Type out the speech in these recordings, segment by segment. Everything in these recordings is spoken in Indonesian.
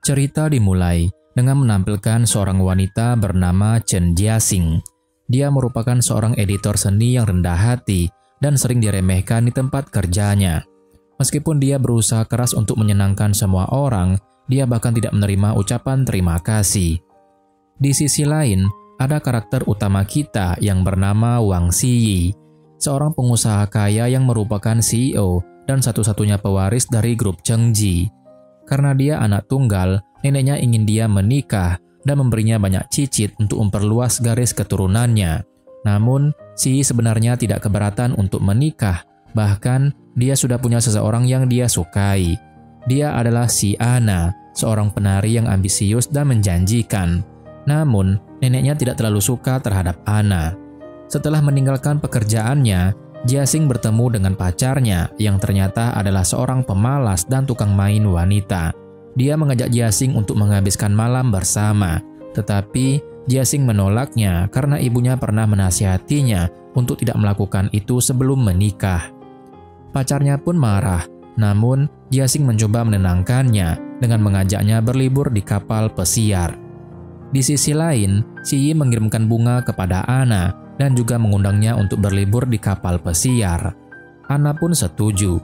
Cerita dimulai dengan menampilkan seorang wanita bernama Chen Jiaxing. Dia merupakan seorang editor seni yang rendah hati dan sering diremehkan di tempat kerjanya. Meskipun dia berusaha keras untuk menyenangkan semua orang, dia bahkan tidak menerima ucapan terima kasih. Di sisi lain, ada karakter utama kita yang bernama Wang Ziyi, seorang pengusaha kaya yang merupakan CEO dan satu-satunya pewaris dari grup Chengji. Karena dia anak tunggal, neneknya ingin dia menikah dan memberinya banyak cicit untuk memperluas garis keturunannya. Namun, Ziyi sebenarnya tidak keberatan untuk menikah, bahkan dia sudah punya seseorang yang dia sukai. Dia adalah si Ana, seorang penari yang ambisius dan menjanjikan. Namun, neneknya tidak terlalu suka terhadap Ana. Setelah meninggalkan pekerjaannya, Jiaxing bertemu dengan pacarnya yang ternyata adalah seorang pemalas dan tukang main wanita. Dia mengajak Jiaxing untuk menghabiskan malam bersama, tetapi Jiaxing menolaknya karena ibunya pernah menasihatinya untuk tidak melakukan itu sebelum menikah. Pacarnya pun marah, namun Jiaxing mencoba menenangkannya dengan mengajaknya berlibur di kapal pesiar. Di sisi lain, Ziyi mengirimkan bunga kepada Ana dan juga mengundangnya untuk berlibur di kapal pesiar. Ana pun setuju.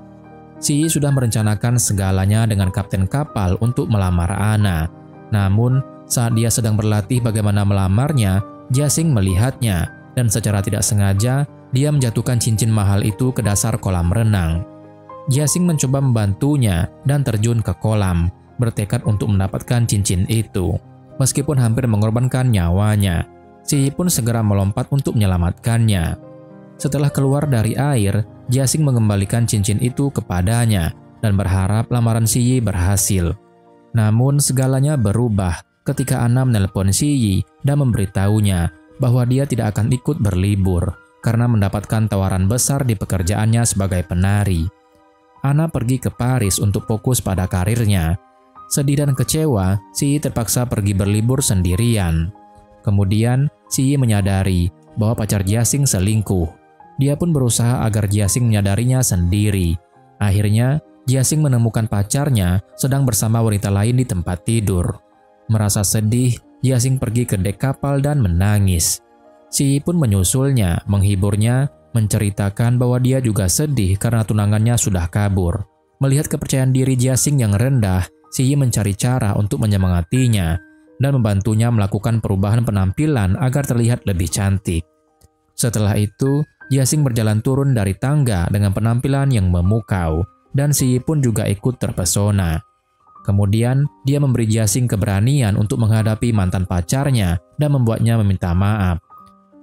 Ziyi sudah merencanakan segalanya dengan kapten kapal untuk melamar Ana. Namun, saat dia sedang berlatih bagaimana melamarnya, Jiaxing melihatnya dan secara tidak sengaja dia menjatuhkan cincin mahal itu ke dasar kolam renang. Jiaxing mencoba membantunya dan terjun ke kolam, bertekad untuk mendapatkan cincin itu. Meskipun hampir mengorbankan nyawanya, Ziyi pun segera melompat untuk menyelamatkannya. Setelah keluar dari air, Jiaxing mengembalikan cincin itu kepadanya dan berharap lamaran Ziyi berhasil. Namun segalanya berubah ketika Ana menelpon Ziyi dan memberitahunya bahwa dia tidak akan ikut berlibur karena mendapatkan tawaran besar di pekerjaannya sebagai penari. Ana pergi ke Paris untuk fokus pada karirnya. Sedih dan kecewa, Ziyi terpaksa pergi berlibur sendirian. Kemudian, Ziyi menyadari bahwa pacar Jiaxing selingkuh. Dia pun berusaha agar Jiaxing menyadarinya sendiri. Akhirnya, Jiaxing menemukan pacarnya sedang bersama wanita lain di tempat tidur. Merasa sedih, Jiaxing pergi ke dek kapal dan menangis. Ziyi pun menyusulnya, menghiburnya, menceritakan bahwa dia juga sedih karena tunangannya sudah kabur. Melihat kepercayaan diri Jiaxing yang rendah, Ziyi mencari cara untuk menyemangatinya dan membantunya melakukan perubahan penampilan agar terlihat lebih cantik. Setelah itu, Jiaxing berjalan turun dari tangga dengan penampilan yang memukau, dan Ziyi pun juga ikut terpesona. Kemudian, dia memberi Jiaxing keberanian untuk menghadapi mantan pacarnya dan membuatnya meminta maaf.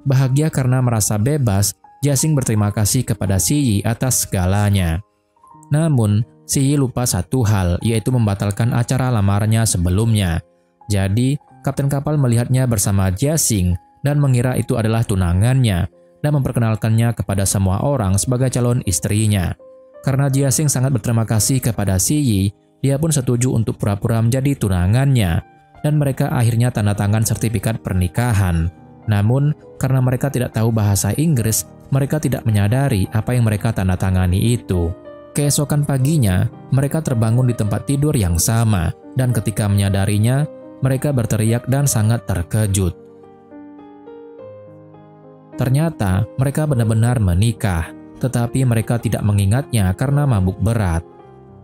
Bahagia karena merasa bebas, Jiaxing berterima kasih kepada Ziyi atas segalanya. Namun, Ziyi lupa satu hal, yaitu membatalkan acara lamarnya sebelumnya. Jadi, kapten kapal melihatnya bersama Jiaxing dan mengira itu adalah tunangannya dan memperkenalkannya kepada semua orang sebagai calon istrinya. Karena Jiaxing sangat berterima kasih kepada Ziyi, dia pun setuju untuk pura-pura menjadi tunangannya dan mereka akhirnya tanda tangan sertifikat pernikahan. Namun, karena mereka tidak tahu bahasa Inggris, mereka tidak menyadari apa yang mereka tanda tangani itu. Keesokan paginya, mereka terbangun di tempat tidur yang sama, dan ketika menyadarinya, mereka berteriak dan sangat terkejut. Ternyata, mereka benar-benar menikah, tetapi mereka tidak mengingatnya karena mabuk berat.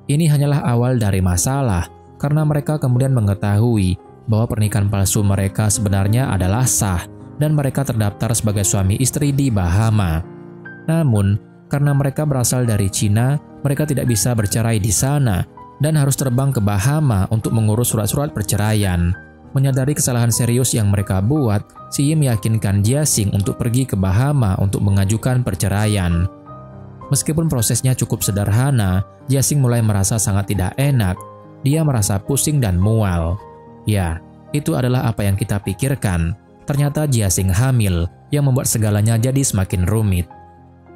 Ini hanyalah awal dari masalah, karena mereka kemudian mengetahui bahwa pernikahan palsu mereka sebenarnya adalah sah, dan mereka terdaftar sebagai suami istri di Bahama. Namun, karena mereka berasal dari Cina, mereka tidak bisa bercerai di sana dan harus terbang ke Bahama untuk mengurus surat-surat perceraian. Menyadari kesalahan serius yang mereka buat, Ziyi meyakinkan Jiaxing untuk pergi ke Bahama untuk mengajukan perceraian. Meskipun prosesnya cukup sederhana, Jiaxing mulai merasa sangat tidak enak. Dia merasa pusing dan mual. Ya, itu adalah apa yang kita pikirkan. Ternyata Jiaxing hamil, yang membuat segalanya jadi semakin rumit.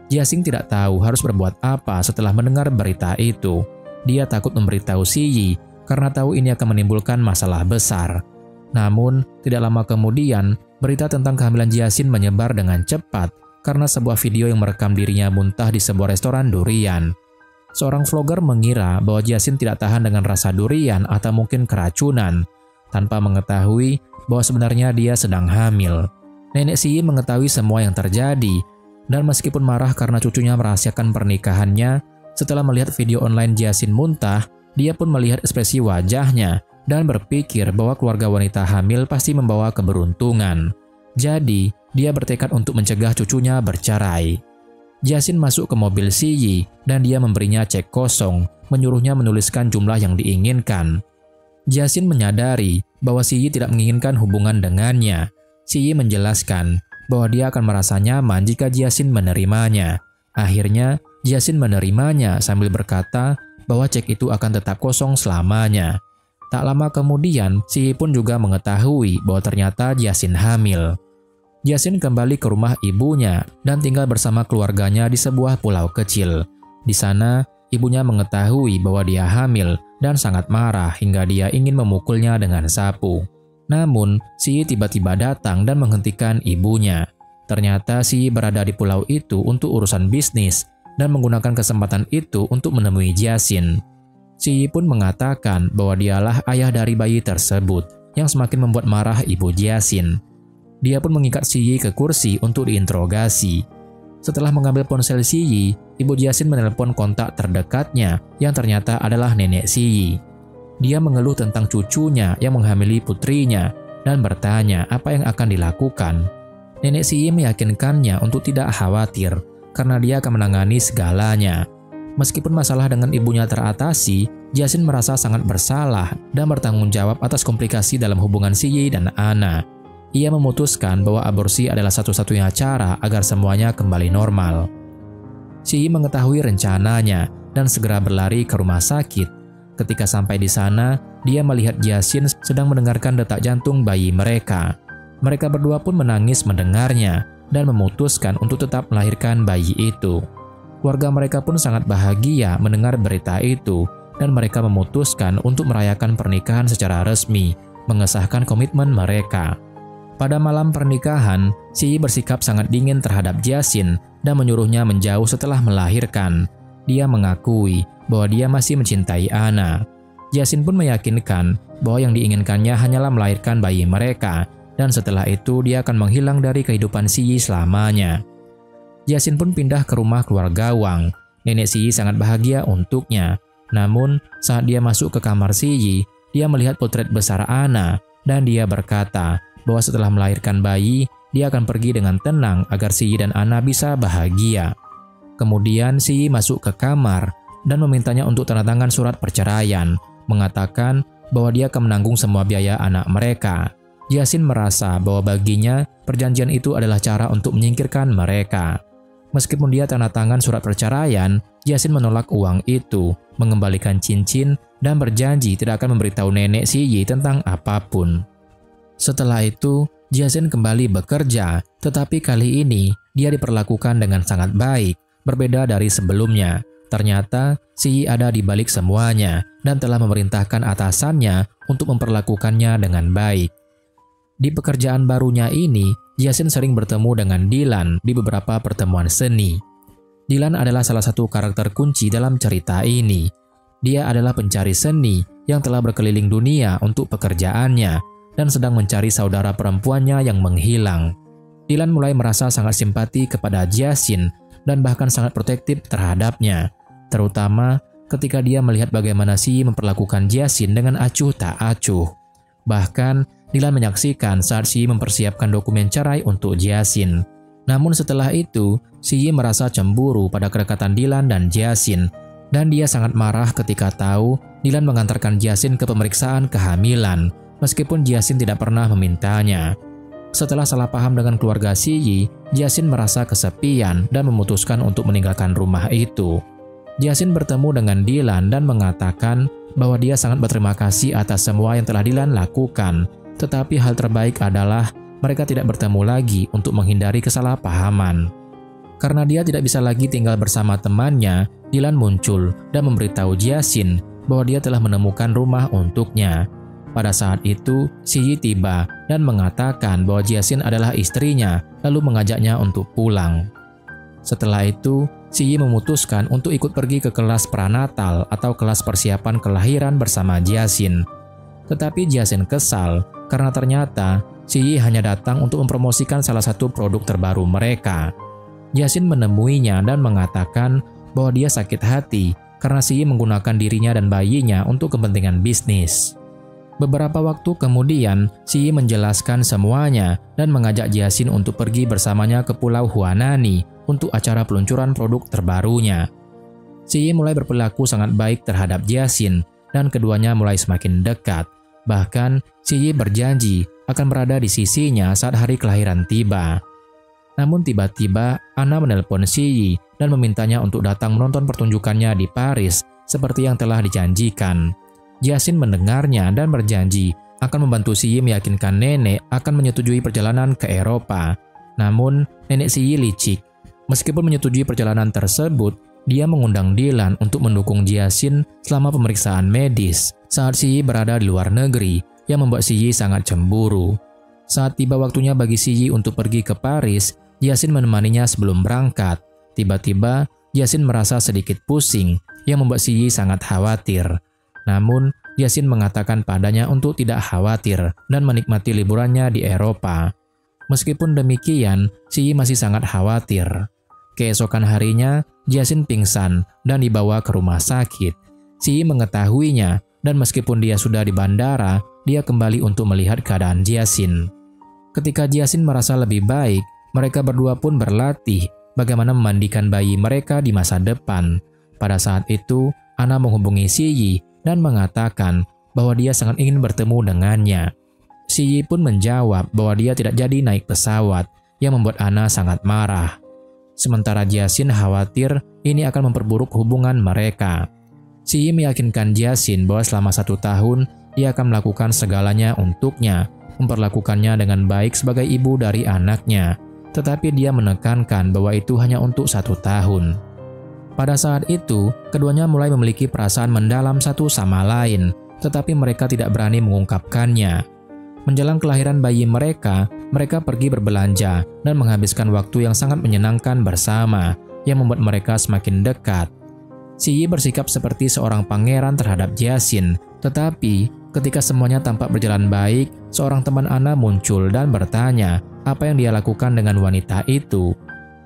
Jiaxing tidak tahu harus berbuat apa setelah mendengar berita itu. Dia takut memberitahu Ziyi karena tahu ini akan menimbulkan masalah besar. Namun, tidak lama kemudian, berita tentang kehamilan Jiaxing menyebar dengan cepat karena sebuah video yang merekam dirinya muntah di sebuah restoran durian. seorang vlogger mengira bahwa Jiasin tidak tahan dengan rasa durian atau mungkin keracunan, tanpa mengetahui bahwa sebenarnya dia sedang hamil. Nenek Si Yi mengetahui semua yang terjadi, dan meskipun marah karena cucunya merahasiakan pernikahannya, setelah melihat video online Jiasin muntah, dia pun melihat ekspresi wajahnya dan berpikir bahwa keluarga wanita hamil pasti membawa keberuntungan. Jadi, dia bertekad untuk mencegah cucunya bercerai. Jiasin masuk ke mobil Si Yi dan dia memberinya cek kosong, menyuruhnya menuliskan jumlah yang diinginkan. Jiasin menyadari bahwa Si Yi tidak menginginkan hubungan dengannya. Si Yi menjelaskan bahwa dia akan merasa nyaman jika Jiasin menerimanya. Akhirnya, Jiasin menerimanya sambil berkata bahwa cek itu akan tetap kosong selamanya. Tak lama kemudian, Si Yi pun juga mengetahui bahwa ternyata Jiasin hamil. Jiasin kembali ke rumah ibunya dan tinggal bersama keluarganya di sebuah pulau kecil. Di sana, ibunya mengetahui bahwa dia hamil dan sangat marah hingga dia ingin memukulnya dengan sapu. Namun, Si Yi tiba-tiba datang dan menghentikan ibunya. Ternyata Si Yi berada di pulau itu untuk urusan bisnis dan menggunakan kesempatan itu untuk menemui Jiasin. Si Yi pun mengatakan bahwa dialah ayah dari bayi tersebut yang semakin membuat marah ibu Jiasin. Dia pun mengikat Si Yi ke kursi untuk diinterogasi. Setelah mengambil ponsel Si Yi, ibu Jiasin menelpon kontak terdekatnya yang ternyata adalah nenek Si Yi. Dia mengeluh tentang cucunya yang menghamili putrinya dan bertanya apa yang akan dilakukan. Nenek Si Yi meyakinkannya untuk tidak khawatir karena dia akan menangani segalanya. Meskipun masalah dengan ibunya teratasi, Jiasin merasa sangat bersalah dan bertanggung jawab atas komplikasi dalam hubungan Si Yi dan Ana. Ia memutuskan bahwa aborsi adalah satu-satunya cara agar semuanya kembali normal. Si Yi mengetahui rencananya dan segera berlari ke rumah sakit. Ketika sampai di sana, dia melihat Jiasin sedang mendengarkan detak jantung bayi mereka. Mereka berdua pun menangis mendengarnya dan memutuskan untuk tetap melahirkan bayi itu. Keluarga mereka pun sangat bahagia mendengar berita itu dan mereka memutuskan untuk merayakan pernikahan secara resmi, mengesahkan komitmen mereka. Pada malam pernikahan, Si Yi bersikap sangat dingin terhadap Jiasin dan menyuruhnya menjauh setelah melahirkan. Dia mengakui bahwa dia masih mencintai Ana. Jiasin pun meyakinkan bahwa yang diinginkannya hanyalah melahirkan bayi mereka, dan setelah itu dia akan menghilang dari kehidupan Si Yi selamanya. Jiasin pun pindah ke rumah keluarga Wang. Nenek Si Yi sangat bahagia untuknya. Namun, saat dia masuk ke kamar Si Yi, dia melihat potret besar Ana, dan dia berkata bahwa setelah melahirkan bayi, dia akan pergi dengan tenang agar Si Yi dan Ana bisa bahagia. Kemudian Si Yi masuk ke kamar dan memintanya untuk tanda tangan surat perceraian, mengatakan bahwa dia akan menanggung semua biaya anak mereka. Jiasin merasa bahwa baginya perjanjian itu adalah cara untuk menyingkirkan mereka. Meskipun dia tanda tangan surat perceraian, Jiasin menolak uang itu, mengembalikan cincin, dan berjanji tidak akan memberitahu nenek Si Yi tentang apapun. Setelah itu, Jiasin kembali bekerja, tetapi kali ini dia diperlakukan dengan sangat baik, berbeda dari sebelumnya. Ternyata, Si Yi ada di balik semuanya dan telah memerintahkan atasannya untuk memperlakukannya dengan baik. Di pekerjaan barunya ini, Jiasin sering bertemu dengan Dylan di beberapa pertemuan seni. Dylan adalah salah satu karakter kunci dalam cerita ini. Dia adalah pencari seni yang telah berkeliling dunia untuk pekerjaannya dan sedang mencari saudara perempuannya yang menghilang. Dylan mulai merasa sangat simpati kepada Jiasin dan bahkan sangat protektif terhadapnya, terutama ketika dia melihat bagaimana Si Yi memperlakukan Jiasin dengan acuh tak acuh. Bahkan, Dylan menyaksikan saat Si Yi mempersiapkan dokumen cerai untuk Jiasin. Namun setelah itu, Si Yi merasa cemburu pada kedekatan Dylan dan Jiasin, dan dia sangat marah ketika tahu Dylan mengantarkan Jiasin ke pemeriksaan kehamilan, meskipun Jiasin tidak pernah memintanya. Setelah salah paham dengan keluarga Si Yi, Jiasin merasa kesepian dan memutuskan untuk meninggalkan rumah itu. Jiasin bertemu dengan Dylan dan mengatakan bahwa dia sangat berterima kasih atas semua yang telah Dylan lakukan, tetapi hal terbaik adalah mereka tidak bertemu lagi untuk menghindari kesalahpahaman. Karena dia tidak bisa lagi tinggal bersama temannya, Dylan muncul dan memberitahu Jiasin bahwa dia telah menemukan rumah untuknya. Pada saat itu, Si Yi tiba dan mengatakan bahwa Jiasin adalah istrinya, lalu mengajaknya untuk pulang. Setelah itu, Si Yi memutuskan untuk ikut pergi ke kelas pranatal atau kelas persiapan kelahiran bersama Jiaxin. Tetapi Jiaxin kesal karena ternyata Si Yi hanya datang untuk mempromosikan salah satu produk terbaru mereka. Jiaxin menemuinya dan mengatakan bahwa dia sakit hati karena Si Yi menggunakan dirinya dan bayinya untuk kepentingan bisnis. Beberapa waktu kemudian, Si Yi menjelaskan semuanya dan mengajak Jiaxin untuk pergi bersamanya ke Pulau Huanani untuk acara peluncuran produk terbarunya. Si Yi mulai berperilaku sangat baik terhadap Jiaxin dan keduanya mulai semakin dekat. Bahkan, Si Yi berjanji akan berada di sisinya saat hari kelahiran tiba. Namun tiba-tiba, Anna menelpon Si Yi dan memintanya untuk datang menonton pertunjukannya di Paris seperti yang telah dijanjikan. Jiaxin mendengarnya dan berjanji akan membantu Si Yi meyakinkan nenek akan menyetujui perjalanan ke Eropa. Namun, nenek Si Yi licik. Meskipun menyetujui perjalanan tersebut, dia mengundang Dylan untuk mendukung Jiaxin selama pemeriksaan medis saat Si Yi berada di luar negeri, yang membuat Si Yi sangat cemburu. Saat tiba waktunya bagi Si Yi untuk pergi ke Paris, Jiaxin menemaninya sebelum berangkat. Tiba-tiba, Jiaxin merasa sedikit pusing, yang membuat Si Yi sangat khawatir. Namun, Jiaxin mengatakan padanya untuk tidak khawatir dan menikmati liburannya di Eropa. Meskipun demikian, Si Yi masih sangat khawatir. Keesokan harinya, Jiaxin pingsan dan dibawa ke rumah sakit. Si Yi mengetahuinya, dan meskipun dia sudah di bandara, dia kembali untuk melihat keadaan Jiaxin. Ketika Jiaxin merasa lebih baik, mereka berdua pun berlatih bagaimana memandikan bayi mereka di masa depan. Pada saat itu, Anna menghubungi Si Yi dan mengatakan bahwa dia sangat ingin bertemu dengannya. Si Yi pun menjawab bahwa dia tidak jadi naik pesawat, yang membuat Anna sangat marah. Sementara Jiaxin khawatir ini akan memperburuk hubungan mereka. Si Yi meyakinkan Jiaxin bahwa selama 1 tahun, ia akan melakukan segalanya untuknya, memperlakukannya dengan baik sebagai ibu dari anaknya. Tetapi dia menekankan bahwa itu hanya untuk 1 tahun. Pada saat itu, keduanya mulai memiliki perasaan mendalam satu sama lain, tetapi mereka tidak berani mengungkapkannya. Menjelang kelahiran bayi mereka pergi berbelanja dan menghabiskan waktu yang sangat menyenangkan bersama, yang membuat mereka semakin dekat. Si Yi bersikap seperti seorang pangeran terhadap Jiaxin, tetapi ketika semuanya tampak berjalan baik, seorang teman Anna muncul dan bertanya apa yang dia lakukan dengan wanita itu.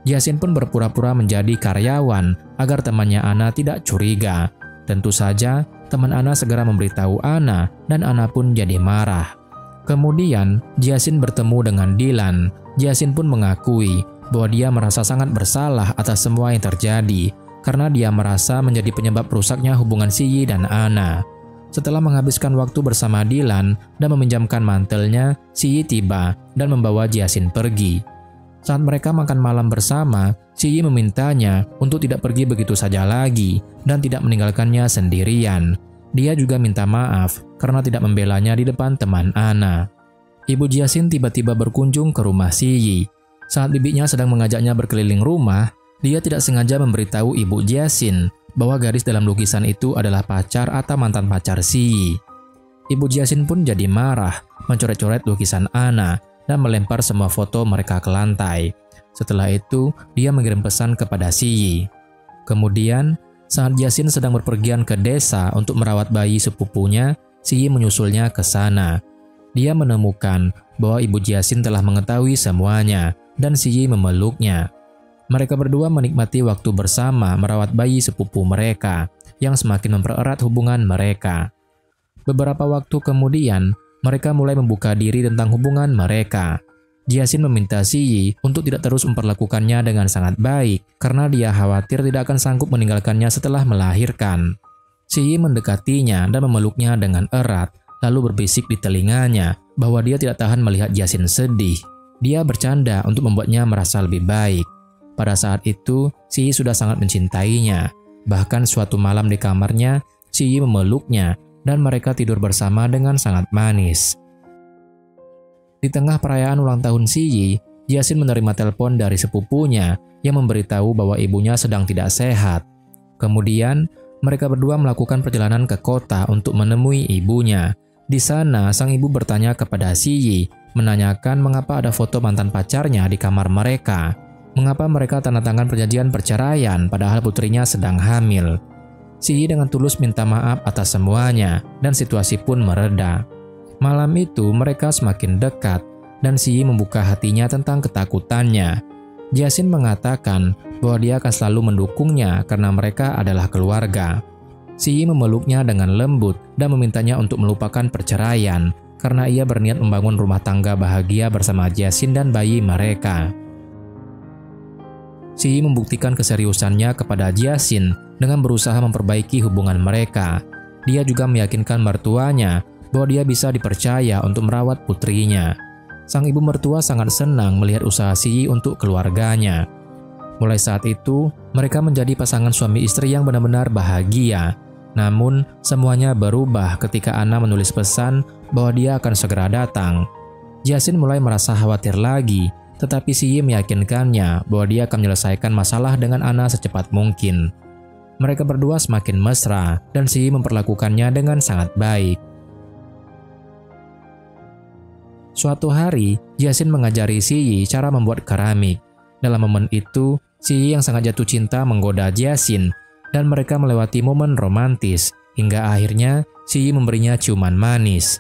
Jiaxin pun berpura-pura menjadi karyawan agar temannya Anna tidak curiga. Tentu saja, teman Anna segera memberitahu Anna dan Anna pun jadi marah. Kemudian, Jiaxin bertemu dengan Dylan. Jiaxin pun mengakui bahwa dia merasa sangat bersalah atas semua yang terjadi karena dia merasa menjadi penyebab rusaknya hubungan Si Yi dan Anna. Setelah menghabiskan waktu bersama Dylan dan meminjamkan mantelnya, Si Yi tiba dan membawa Jiaxin pergi. Saat mereka makan malam bersama, Si Yi memintanya untuk tidak pergi begitu saja lagi dan tidak meninggalkannya sendirian. Dia juga minta maaf karena tidak membelanya di depan teman Anna. Ibu Jiaxin tiba-tiba berkunjung ke rumah Si Yi. Saat bibinya sedang mengajaknya berkeliling rumah, dia tidak sengaja memberitahu ibu Jiaxin bahwa garis dalam lukisan itu adalah pacar atau mantan pacar Si Yi. Ibu Jiaxin pun jadi marah, mencoret-coret lukisan Anna dan melempar semua foto mereka ke lantai. Setelah itu, dia mengirim pesan kepada Si Yi. Kemudian, saat Jiaxin sedang berpergian ke desa untuk merawat bayi sepupunya, Si Yi menyusulnya ke sana. Dia menemukan bahwa ibu Jiaxin telah mengetahui semuanya, dan Si Yi memeluknya. Mereka berdua menikmati waktu bersama merawat bayi sepupu mereka, yang semakin mempererat hubungan mereka. Beberapa waktu kemudian, mereka mulai membuka diri tentang hubungan mereka. Jiaxin meminta Si Yi untuk tidak terus memperlakukannya dengan sangat baik karena dia khawatir tidak akan sanggup meninggalkannya setelah melahirkan. Si Yi mendekatinya dan memeluknya dengan erat, lalu berbisik di telinganya bahwa dia tidak tahan melihat Jiaxin sedih. Dia bercanda untuk membuatnya merasa lebih baik. Pada saat itu, Si Yi sudah sangat mencintainya. Bahkan suatu malam di kamarnya, Si Yi memeluknya dan mereka tidur bersama dengan sangat manis. Di tengah perayaan ulang tahun Si Yi, Jiaxin menerima telepon dari sepupunya yang memberitahu bahwa ibunya sedang tidak sehat. Kemudian, mereka berdua melakukan perjalanan ke kota untuk menemui ibunya. Di sana, sang ibu bertanya kepada Si Yi, menanyakan mengapa ada foto mantan pacarnya di kamar mereka. Mengapa mereka tanda tangan perjanjian perceraian padahal putrinya sedang hamil? Si Yi dengan tulus minta maaf atas semuanya dan situasi pun mereda. Malam itu mereka semakin dekat dan Si Yi membuka hatinya tentang ketakutannya. Jiasin mengatakan bahwa dia akan selalu mendukungnya karena mereka adalah keluarga. Si Yi memeluknya dengan lembut dan memintanya untuk melupakan perceraian karena ia berniat membangun rumah tangga bahagia bersama Jiasin dan bayi mereka. Si Yi membuktikan keseriusannya kepada Jiasin dengan berusaha memperbaiki hubungan mereka. Dia juga meyakinkan mertuanya bahwa dia bisa dipercaya untuk merawat putrinya. Sang ibu mertua sangat senang melihat usaha Si Yi untuk keluarganya. Mulai saat itu, mereka menjadi pasangan suami istri yang benar-benar bahagia. Namun, semuanya berubah ketika Anna menulis pesan bahwa dia akan segera datang. Jiasin mulai merasa khawatir lagi, tetapi Si Yi meyakinkannya bahwa dia akan menyelesaikan masalah dengan Anna secepat mungkin. Mereka berdua semakin mesra, dan Si Yi memperlakukannya dengan sangat baik. Suatu hari, Jiasin mengajari Si Yi cara membuat keramik. Dalam momen itu, Si Yi yang sangat jatuh cinta menggoda Jiasin, dan mereka melewati momen romantis, hingga akhirnya Si Yi memberinya ciuman manis.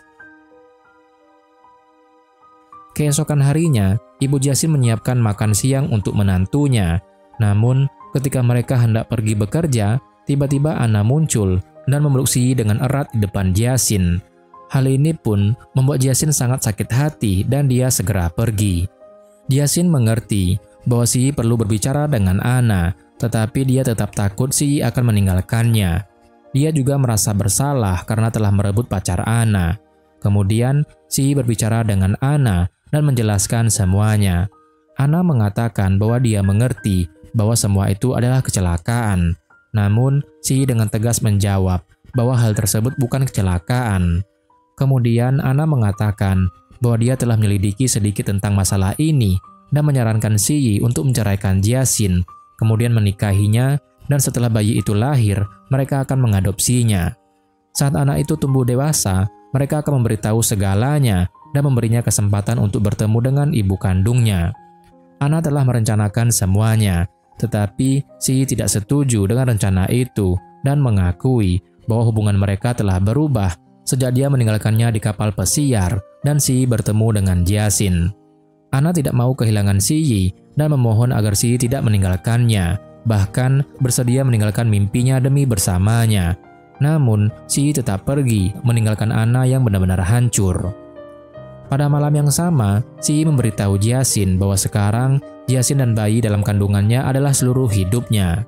Keesokan harinya, ibu Jiasin menyiapkan makan siang untuk menantunya. Namun, ketika mereka hendak pergi bekerja, tiba-tiba Anna muncul dan memeluk Si Yi dengan erat di depan Jiasin. Hal ini pun membuat Jiasin sangat sakit hati dan dia segera pergi. Jiasin mengerti bahwa Si Yi perlu berbicara dengan Anna, tetapi dia tetap takut Si Yi akan meninggalkannya. Dia juga merasa bersalah karena telah merebut pacar Anna. Kemudian, Si Yi berbicara dengan Anna dan menjelaskan semuanya. Anna mengatakan bahwa dia mengerti bahwa semua itu adalah kecelakaan. Namun, Si Yi dengan tegas menjawab bahwa hal tersebut bukan kecelakaan. Kemudian, Anna mengatakan bahwa dia telah menyelidiki sedikit tentang masalah ini dan menyarankan Si Yi untuk menceraikan Jiasin, kemudian menikahinya, dan setelah bayi itu lahir, mereka akan mengadopsinya. Saat anak itu tumbuh dewasa, mereka akan memberitahu segalanya dan memberinya kesempatan untuk bertemu dengan ibu kandungnya. Anna telah merencanakan semuanya, tetapi Si Yi tidak setuju dengan rencana itu dan mengakui bahwa hubungan mereka telah berubah sejak dia meninggalkannya di kapal pesiar dan Si Yi bertemu dengan Jiasin. Anna tidak mau kehilangan Si Yi dan memohon agar Si Yi tidak meninggalkannya, bahkan bersedia meninggalkan mimpinya demi bersamanya. Namun, Si Yi tetap pergi, meninggalkan Anna yang benar-benar hancur. Pada malam yang sama, Si Yi memberitahu Jiasin bahwa sekarang Jiasin dan bayi dalam kandungannya adalah seluruh hidupnya.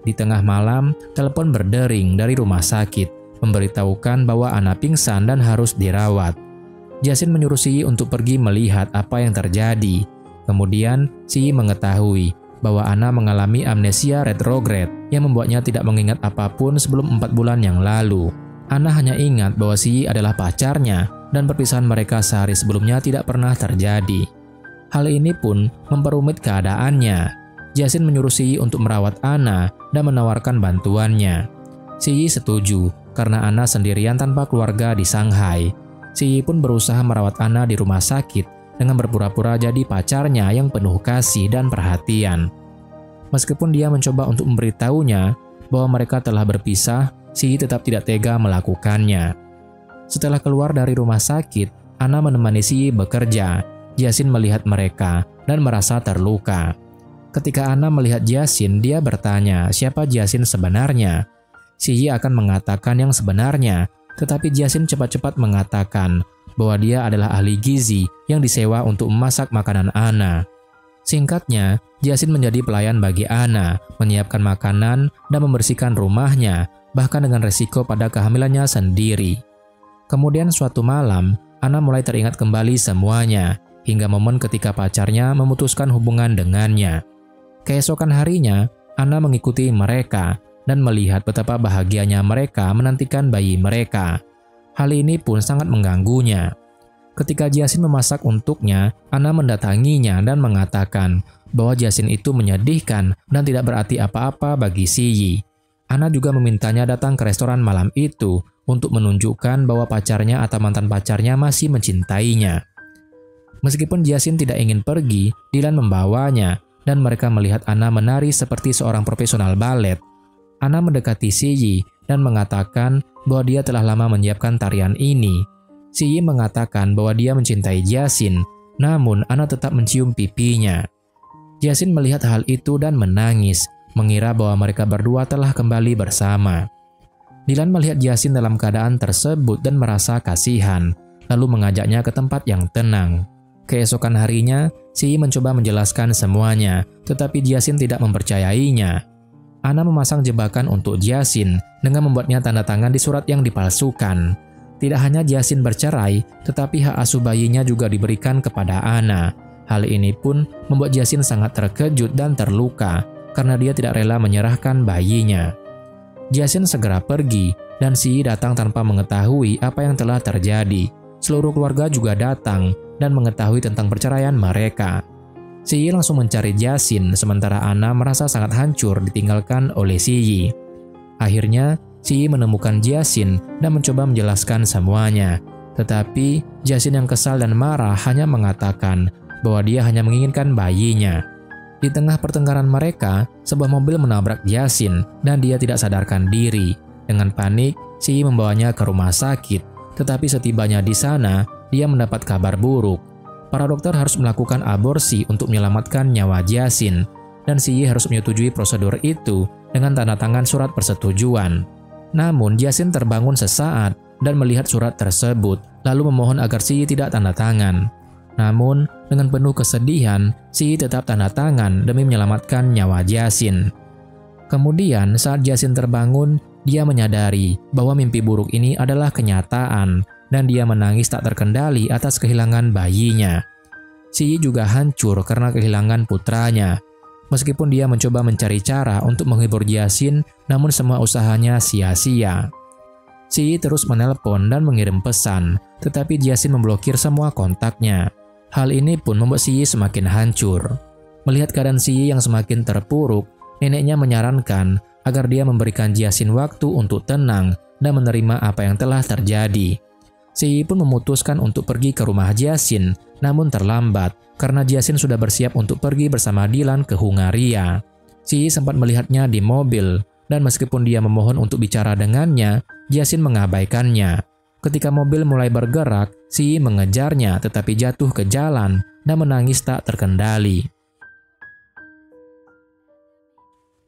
Di tengah malam, telepon berdering dari rumah sakit, memberitahukan bahwa Anna pingsan dan harus dirawat. Jiasin menyuruh Si Yi untuk pergi melihat apa yang terjadi. Kemudian, Si Yi mengetahui bahwa Anna mengalami amnesia retrograde yang membuatnya tidak mengingat apapun sebelum 4 bulan yang lalu. Anna hanya ingat bahwa Si Yi adalah pacarnya dan perpisahan mereka sehari sebelumnya tidak pernah terjadi. Hal ini pun memperumit keadaannya. Jiasin menyuruh Si Yi untuk merawat Anna dan menawarkan bantuannya. Si Yi setuju karena Anna sendirian tanpa keluarga di Shanghai. Si Yi pun berusaha merawat Anna di rumah sakit dengan berpura-pura jadi pacarnya yang penuh kasih dan perhatian. Meskipun dia mencoba untuk memberitahunya bahwa mereka telah berpisah, Si Yi tetap tidak tega melakukannya. Setelah keluar dari rumah sakit, Anna menemani Si Yi bekerja. Jiasin melihat mereka dan merasa terluka. Ketika Anna melihat Jiasin, dia bertanya siapa Jiasin sebenarnya. Si Yi akan mengatakan yang sebenarnya, tetapi Jiasin cepat-cepat mengatakan bahwa dia adalah ahli gizi yang disewa untuk memasak makanan Anna. Singkatnya, Jiasin menjadi pelayan bagi Anna, menyiapkan makanan dan membersihkan rumahnya, bahkan dengan resiko pada kehamilannya sendiri. Kemudian suatu malam, Anna mulai teringat kembali semuanya, hingga momen ketika pacarnya memutuskan hubungan dengannya. Keesokan harinya, Anna mengikuti mereka dan melihat betapa bahagianya mereka menantikan bayi mereka. Hal ini pun sangat mengganggunya. Ketika Jiasin memasak untuknya, Anna mendatanginya dan mengatakan bahwa Jiasin itu menyedihkan dan tidak berarti apa-apa bagi Si Yi. Anna juga memintanya datang ke restoran malam itu untuk menunjukkan bahwa pacarnya atau mantan pacarnya masih mencintainya. Meskipun Jiasin tidak ingin pergi, Dylan membawanya dan mereka melihat Anna menari seperti seorang profesional balet. Anna mendekati Si Yi dan mengatakan bahwa dia telah lama menyiapkan tarian ini. Si Yi mengatakan bahwa dia mencintai Jiaxin, namun Anna tetap mencium pipinya. Jiaxin melihat hal itu dan menangis, mengira bahwa mereka berdua telah kembali bersama. Dylan melihat Jiaxin dalam keadaan tersebut dan merasa kasihan, lalu mengajaknya ke tempat yang tenang. Keesokan harinya, Si Yi mencoba menjelaskan semuanya, tetapi Jiaxin tidak mempercayainya. Anna memasang jebakan untuk Jiaxin dengan membuatnya tanda tangan di surat yang dipalsukan. Tidak hanya Jiaxin bercerai, tetapi hak asuh bayinya juga diberikan kepada Anna. Hal ini pun membuat Jiaxin sangat terkejut dan terluka, karena dia tidak rela menyerahkan bayinya. Jiaxin segera pergi, dan Si Yi datang tanpa mengetahui apa yang telah terjadi. Seluruh keluarga juga datang dan mengetahui tentang perceraian mereka. Si Yi langsung mencari Jiaxin, sementara Anna merasa sangat hancur ditinggalkan oleh Si Yi. Akhirnya, Si Yi menemukan Jiaxin dan mencoba menjelaskan semuanya. Tetapi, Jiaxin yang kesal dan marah hanya mengatakan bahwa dia hanya menginginkan bayinya. Di tengah pertengkaran mereka, sebuah mobil menabrak Jiaxin dan dia tidak sadarkan diri. Dengan panik, Si Yi membawanya ke rumah sakit. Tetapi setibanya di sana, dia mendapat kabar buruk. Para dokter harus melakukan aborsi untuk menyelamatkan nyawa Jiaxin, dan Si Yi harus menyetujui prosedur itu dengan tanda tangan surat persetujuan. Namun, Jiaxin terbangun sesaat dan melihat surat tersebut, lalu memohon agar Si Yi tidak tanda tangan. Namun, dengan penuh kesedihan, Si Yi tetap tanda tangan demi menyelamatkan nyawa Jiaxin. Kemudian, saat Jiaxin terbangun, dia menyadari bahwa mimpi buruk ini adalah kenyataan, dan dia menangis tak terkendali atas kehilangan bayinya. Si Yi juga hancur karena kehilangan putranya. Meskipun dia mencoba mencari cara untuk menghibur Jiaxin, namun semua usahanya sia-sia. Si Yi terus menelpon dan mengirim pesan, tetapi Jiaxin memblokir semua kontaknya. Hal ini pun membuat Si Yi semakin hancur. Melihat keadaan Si Yi yang semakin terpuruk, neneknya menyarankan agar dia memberikan Jiaxin waktu untuk tenang dan menerima apa yang telah terjadi. Si Yi pun memutuskan untuk pergi ke rumah Jiaxin, namun terlambat karena Jiaxin sudah bersiap untuk pergi bersama Dylan ke Hungaria. Si Yi sempat melihatnya di mobil, dan meskipun dia memohon untuk bicara dengannya, Jiaxin mengabaikannya. Ketika mobil mulai bergerak, Si Yi mengejarnya tetapi jatuh ke jalan dan menangis tak terkendali.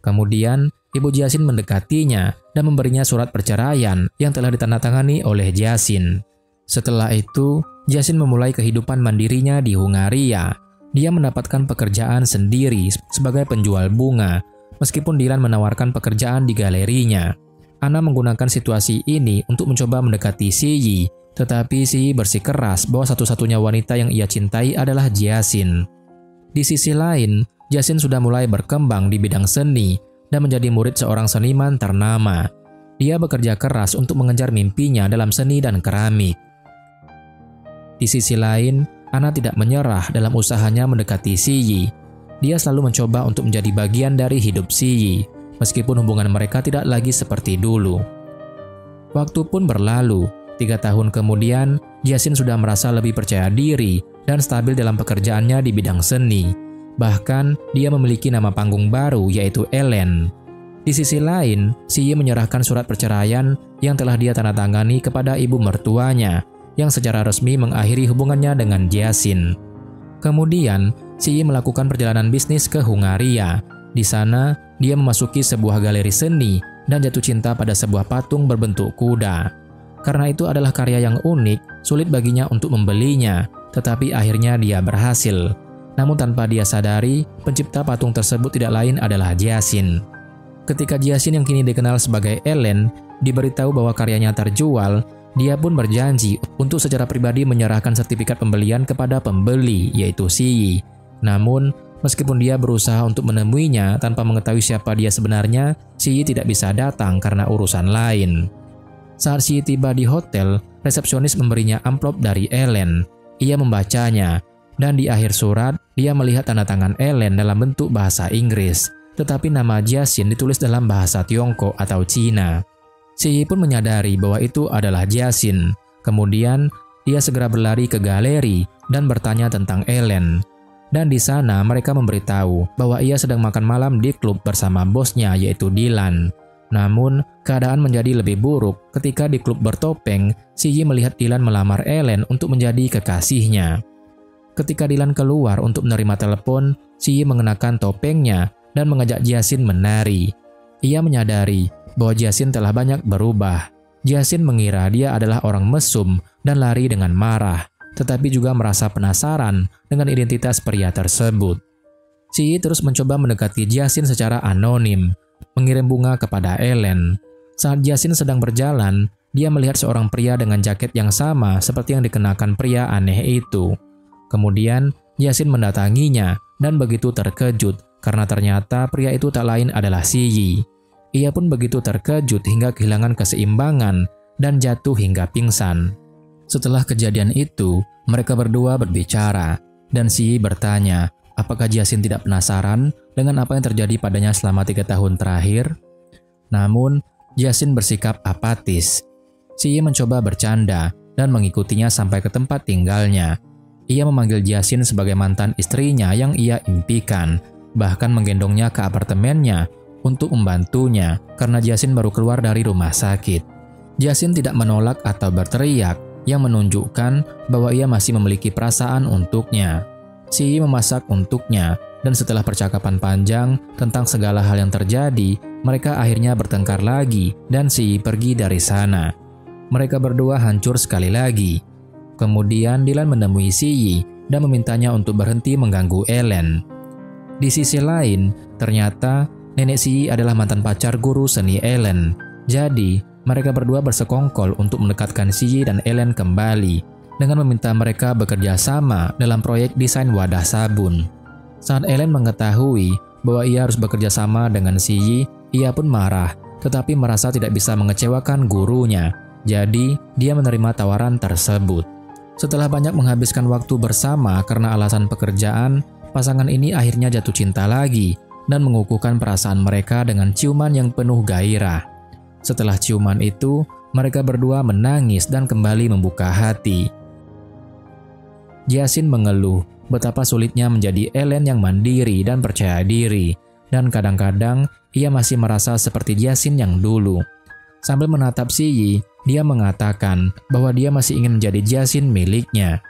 Kemudian, ibu Jiaxin mendekatinya dan memberinya surat perceraian yang telah ditandatangani oleh Jiaxin. Setelah itu, Jiaxin memulai kehidupan mandirinya di Hungaria. Dia mendapatkan pekerjaan sendiri sebagai penjual bunga, meskipun Dylan menawarkan pekerjaan di galerinya. Anna menggunakan situasi ini untuk mencoba mendekati Si Yi, tetapi Si Yi bersikeras bahwa satu-satunya wanita yang ia cintai adalah Jiaxin. Di sisi lain, Jiaxin sudah mulai berkembang di bidang seni dan menjadi murid seorang seniman ternama. Dia bekerja keras untuk mengejar mimpinya dalam seni dan keramik. Di sisi lain, Anna tidak menyerah dalam usahanya mendekati Si Yi. Dia selalu mencoba untuk menjadi bagian dari hidup Si Yi, meskipun hubungan mereka tidak lagi seperti dulu. Waktu pun berlalu. 3 tahun kemudian, Jiaxin sudah merasa lebih percaya diri dan stabil dalam pekerjaannya di bidang seni. Bahkan, dia memiliki nama panggung baru yaitu Ellen. Di sisi lain, Si Yi menyerahkan surat perceraian yang telah dia tandatangani kepada ibu mertuanya, yang secara resmi mengakhiri hubungannya dengan Jiaxin. Kemudian, Si Yi melakukan perjalanan bisnis ke Hungaria. Di sana, dia memasuki sebuah galeri seni dan jatuh cinta pada sebuah patung berbentuk kuda. Karena itu adalah karya yang unik, sulit baginya untuk membelinya, tetapi akhirnya dia berhasil. Namun tanpa dia sadari, pencipta patung tersebut tidak lain adalah Jiaxin. Ketika Jiaxin yang kini dikenal sebagai Ellen diberitahu bahwa karyanya terjual, dia pun berjanji untuk secara pribadi menyerahkan sertifikat pembelian kepada pembeli, yaitu Si Yi. Namun, meskipun dia berusaha untuk menemuinya tanpa mengetahui siapa dia sebenarnya, Si Yi tidak bisa datang karena urusan lain. Saat Si Yi tiba di hotel, resepsionis memberinya amplop dari Ellen. Ia membacanya, dan di akhir surat, dia melihat tanda tangan Ellen dalam bentuk bahasa Inggris, tetapi nama Jiaxin ditulis dalam bahasa Tiongkok atau Cina. Si Yi pun menyadari bahwa itu adalah Jiaxin. Kemudian, dia segera berlari ke galeri dan bertanya tentang Ellen. dan di sana mereka memberitahu bahwa ia sedang makan malam di klub bersama bosnya yaitu Dylan. Namun, keadaan menjadi lebih buruk ketika di klub bertopeng, Si Yi melihat Dylan melamar Ellen untuk menjadi kekasihnya. Ketika Dylan keluar untuk menerima telepon, Si Yi mengenakan topengnya dan mengajak Jiaxin menari. Ia menyadari bahwa Jiaxin telah banyak berubah. Jiaxin mengira dia adalah orang mesum dan lari dengan marah, tetapi juga merasa penasaran dengan identitas pria tersebut. Si Yi terus mencoba mendekati Jiaxin secara anonim, mengirim bunga kepada Ellen. Saat Jiaxin sedang berjalan, dia melihat seorang pria dengan jaket yang sama seperti yang dikenakan pria aneh itu. Kemudian, Jiaxin mendatanginya dan begitu terkejut karena ternyata pria itu tak lain adalah Si Yi. Ia pun begitu terkejut hingga kehilangan keseimbangan dan jatuh hingga pingsan. Setelah kejadian itu, mereka berdua berbicara, dan Si Yi bertanya, apakah Jiaxin tidak penasaran dengan apa yang terjadi padanya selama 3 tahun terakhir? Namun, Jiaxin bersikap apatis. Si Yi mencoba bercanda dan mengikutinya sampai ke tempat tinggalnya. Ia memanggil Jiaxin sebagai mantan istrinya yang ia impikan, bahkan menggendongnya ke apartemennya untuk membantunya karena Jiaxin baru keluar dari rumah sakit. Jiaxin tidak menolak atau berteriak, yang menunjukkan bahwa ia masih memiliki perasaan untuknya. Si Yi memasak untuknya, dan setelah percakapan panjang tentang segala hal yang terjadi, mereka akhirnya bertengkar lagi dan Si Yi pergi dari sana. Mereka berdua hancur sekali lagi. Kemudian Dylan menemui Si Yi dan memintanya untuk berhenti mengganggu Ellen. Di sisi lain, ternyata nenek Si Yi adalah mantan pacar guru seni Ellen. Jadi, mereka berdua bersekongkol untuk mendekatkan Si Yi dan Ellen kembali dengan meminta mereka bekerja sama dalam proyek desain wadah sabun. Saat Ellen mengetahui bahwa ia harus bekerja sama dengan Si Yi, ia pun marah, tetapi merasa tidak bisa mengecewakan gurunya. Jadi, dia menerima tawaran tersebut. Setelah banyak menghabiskan waktu bersama karena alasan pekerjaan, pasangan ini akhirnya jatuh cinta lagi dan mengukuhkan perasaan mereka dengan ciuman yang penuh gairah. Setelah ciuman itu, mereka berdua menangis dan kembali membuka hati. Jiaxin mengeluh betapa sulitnya menjadi Ellen yang mandiri dan percaya diri, dan kadang-kadang ia masih merasa seperti Jiaxin yang dulu. Sambil menatap Si Yi, dia mengatakan bahwa dia masih ingin menjadi Jiaxin miliknya.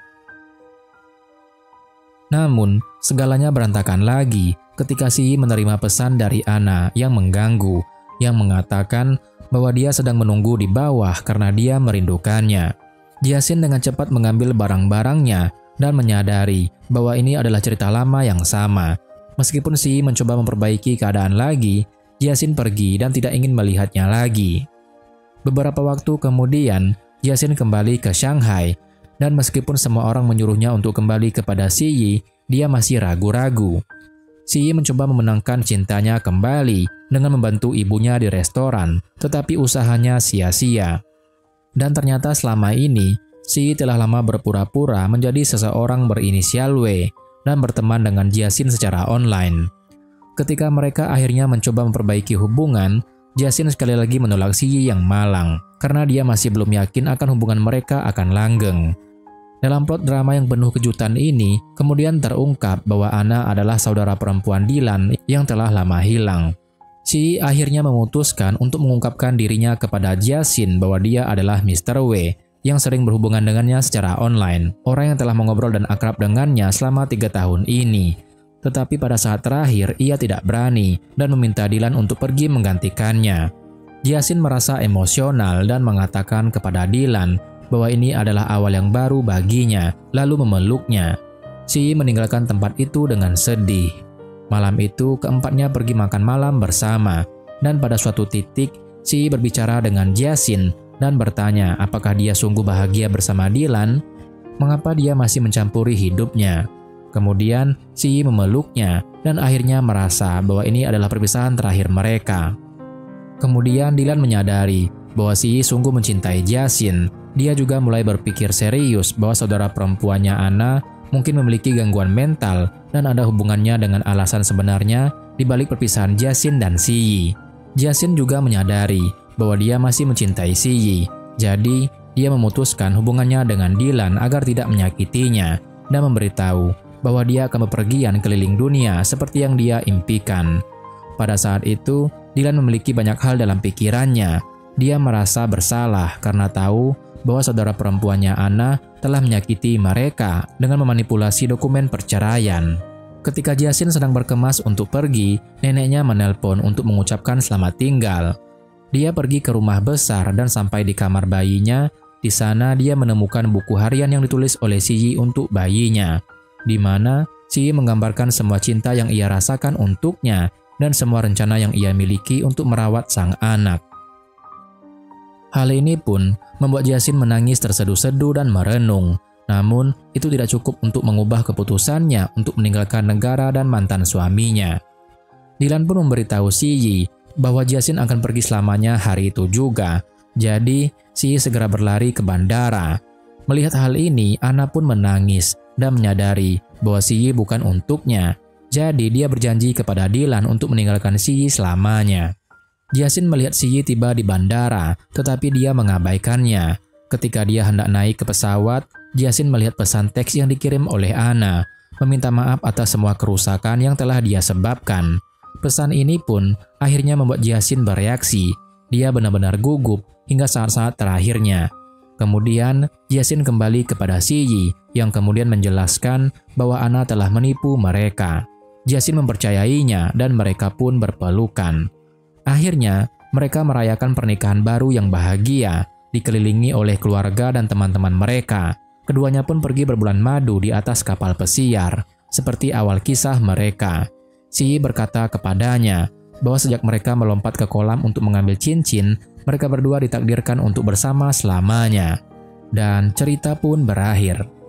Namun, segalanya berantakan lagi ketika Si Yi menerima pesan dari Ana yang mengganggu, yang mengatakan bahwa dia sedang menunggu di bawah karena dia merindukannya. Jiaxin dengan cepat mengambil barang-barangnya dan menyadari bahwa ini adalah cerita lama yang sama. Meskipun Si Yi mencoba memperbaiki keadaan lagi, Jiaxin pergi dan tidak ingin melihatnya lagi. Beberapa waktu kemudian, Jiaxin kembali ke Shanghai, dan meskipun semua orang menyuruhnya untuk kembali kepada Si Yi, dia masih ragu-ragu. Si Yi mencoba memenangkan cintanya kembali dengan membantu ibunya di restoran, tetapi usahanya sia-sia. Dan ternyata selama ini, Si Yi telah lama berpura-pura menjadi seseorang berinisial W dan berteman dengan Jiaxin secara online. Ketika mereka akhirnya mencoba memperbaiki hubungan, Jiaxin sekali lagi menolak Si Yi yang malang karena dia masih belum yakin akan hubungan mereka akan langgeng. Dalam plot drama yang penuh kejutan ini, kemudian terungkap bahwa Ana adalah saudara perempuan Dylan yang telah lama hilang. Si Yi akhirnya memutuskan untuk mengungkapkan dirinya kepada Jiaxin bahwa dia adalah Mr. W yang sering berhubungan dengannya secara online, orang yang telah mengobrol dan akrab dengannya selama 3 tahun ini. Tetapi pada saat terakhir, ia tidak berani dan meminta Dylan untuk pergi menggantikannya. Jiaxin merasa emosional dan mengatakan kepada Dylan bahwa ini adalah awal yang baru baginya, lalu memeluknya. Si Yi meninggalkan tempat itu dengan sedih. Malam itu, keempatnya pergi makan malam bersama, dan pada suatu titik, Si Yi berbicara dengan Jiaxin dan bertanya apakah dia sungguh bahagia bersama Dylan, mengapa dia masih mencampuri hidupnya. Kemudian, Si Yi memeluknya dan akhirnya merasa bahwa ini adalah perpisahan terakhir mereka. Kemudian Dylan menyadari bahwa Si Yi sungguh mencintai Jiaxin. Dia juga mulai berpikir serius bahwa saudara perempuannya Ana mungkin memiliki gangguan mental dan ada hubungannya dengan alasan sebenarnya di balik perpisahan Jiaxin dan Si Yi. Jiaxin juga menyadari bahwa dia masih mencintai Si Yi. Jadi, dia memutuskan hubungannya dengan Dylan agar tidak menyakitinya dan memberitahu bahwa dia akan bepergian keliling dunia seperti yang dia impikan. Pada saat itu, Dylan memiliki banyak hal dalam pikirannya. Dia merasa bersalah karena tahu bahwa saudara perempuannya Anna telah menyakiti mereka dengan memanipulasi dokumen perceraian. Ketika Jasin sedang berkemas untuk pergi, neneknya menelpon untuk mengucapkan selamat tinggal. Dia pergi ke rumah besar dan sampai di kamar bayinya. Di sana dia menemukan buku harian yang ditulis oleh Si Yi untuk bayinya, di mana Si Yi menggambarkan semua cinta yang ia rasakan untuknya dan semua rencana yang ia miliki untuk merawat sang anak. Hal ini pun membuat Jasin menangis terseduh-seduh dan merenung. Namun, itu tidak cukup untuk mengubah keputusannya untuk meninggalkan negara dan mantan suaminya. Dylan pun memberitahu Si Yi bahwa Jasin akan pergi selamanya hari itu juga. Jadi, Si Yi segera berlari ke bandara. Melihat hal ini, Anna pun menangis dan menyadari bahwa Si Yi bukan untuknya. Jadi, dia berjanji kepada Dylan untuk meninggalkan Si Yi selamanya. Jasin melihat Si Yi tiba di bandara, tetapi dia mengabaikannya. Ketika dia hendak naik ke pesawat, Jasin melihat pesan teks yang dikirim oleh Anna, meminta maaf atas semua kerusakan yang telah dia sebabkan. Pesan ini pun akhirnya membuat Jasin bereaksi. Dia benar-benar gugup hingga saat-saat terakhirnya. Kemudian, Jasin kembali kepada Si Yi yang kemudian menjelaskan bahwa Anna telah menipu mereka. Jasin mempercayainya dan mereka pun berpelukan. Akhirnya, mereka merayakan pernikahan baru yang bahagia, dikelilingi oleh keluarga dan teman-teman mereka. Keduanya pun pergi berbulan madu di atas kapal pesiar, seperti awal kisah mereka. Si Yi berkata kepadanya bahwa sejak mereka melompat ke kolam untuk mengambil cincin, mereka berdua ditakdirkan untuk bersama selamanya. Dan cerita pun berakhir.